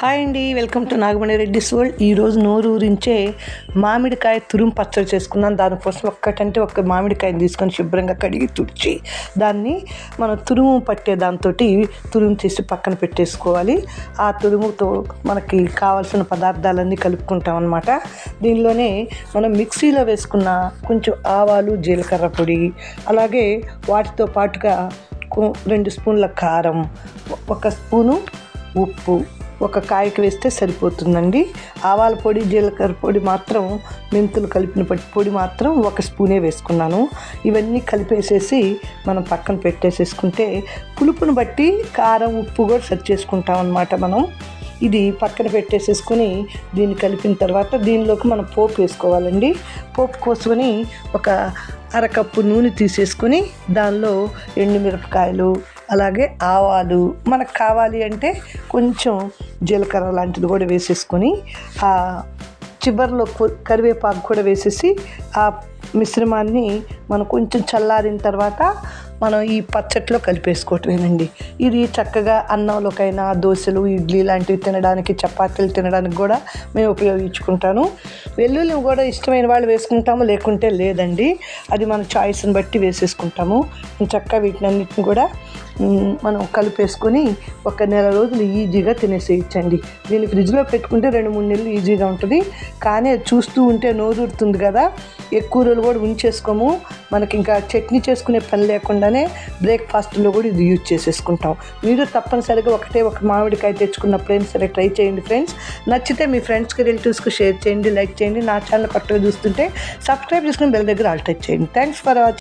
Hi అండి, welcome to Nagamani Reddy's world. ఈరోజు నోరు ఊరించే మామిడికాయ తురుము పచ్చడి చేసుకున్నాను. దానికోసం ఒక్క మామిడికాయని తీసుకొని శుభ్రంగా కడిగి తుడిచి దాన్ని మనం తురుము పట్టే దాంతో తురుము తీసి పక్కన పెట్టేసుకోవాలి. ఆ తురుముతో మనకి కావాల్సిన పదార్థాలన్నీ కలుపుకుంటాం అన్నమాట. దీనిలోనే మనం మిక్సీలో వేసుకున్న కొంచెం ఆవాలు, జీలకర్ర పొడి, అలాగే వాటితో పాటుగా 2 స్పూన్ల కారం, 1 స్పూను ఉప్పు, ఒక కాయకి వేస్తే సరిపోతుందండి. ఆవాల పొడి, జీలకర్ర పొడి మాత్రం, మెంతులు కలిపిన పొడి మాత్రం 1 స్పూనే వేసుకున్నాను. ఇవన్నీ కలిపేసేసి మనం పక్కన పెట్టేసేసుకుంటే పులుపుని బట్టి కారం, ఉప్పు కూడా సెట్ చేసుకుంటాం అన్నమాట. మనం ఇది పక్కన పెట్టేసేసుకుని దీన్ని కలిపిన తర్వాత దీనిలోకి మనం పోపు వేసుకోవాలండి. పోపు కోసుకొని ఒక అరకప్పు నూనె తీసేసుకొని దానిలో ఎండుమిరపకాయలు, అలాగే ఆవాలు, మనకు కావాలి అంటే కొంచెం జీలకర్ర లాంటిది కూడా వేసేసుకొని చివరిలో కరివేపాకు కూడా వేసేసి ఆ మిశ్రమాన్ని మనం కొంచెం చల్లారిన తర్వాత మనం ఈ పచ్చట్లో కలిపేసుకోవటమేనండి. ఇది చక్కగా అన్నంలోకైనా, దోశలు, ఇడ్లీ లాంటివి తినడానికి, చపాతీలు తినడానికి కూడా మేము ఉపయోగించుకుంటాను. వెల్లుల్లి కూడా ఇష్టమైన వాళ్ళు వేసుకుంటాము, లేకుంటే లేదండి. అది మన చాయిస్ని బట్టి వేసేసుకుంటాము. చక్కగా వీటినన్నిటిని కూడా మనం కలిపేసుకొని 1 నెల రోజులు ఈజీగా తినేసేయచ్చండి. దీన్ని ఫ్రిడ్జ్లో పెట్టుకుంటే 2-3 నెలలు ఈజీగా ఉంటుంది. కానీ అది చూస్తూ ఉంటే నోరూరుతుంది కదా. ఎక్కువ రోజులు కూడా ఉంచేసుకోము. మనకి ఇంకా చట్నీ చేసుకునే పని లేకుండానే బ్రేక్ఫాస్ట్లో కూడా ఇది యూజ్ చేసేసుకుంటాం. మీరు తప్పనిసరిగా ఒక మామిడికాయ తెచ్చుకున్నప్పుడైనా సరే ట్రై చేయండి ఫ్రెండ్స్. నచ్చితే మీ ఫ్రెండ్స్కి, రిలేటివ్స్కి షేర్ చేయండి, లైక్ చేయండి. నా ఛానల్ కొత్తగా చూస్తుంటే సబ్స్క్రైబ్ చేసుకుని బెల్ దగ్గర ఆల్ టచ్ చేయండి. Thanks for watching.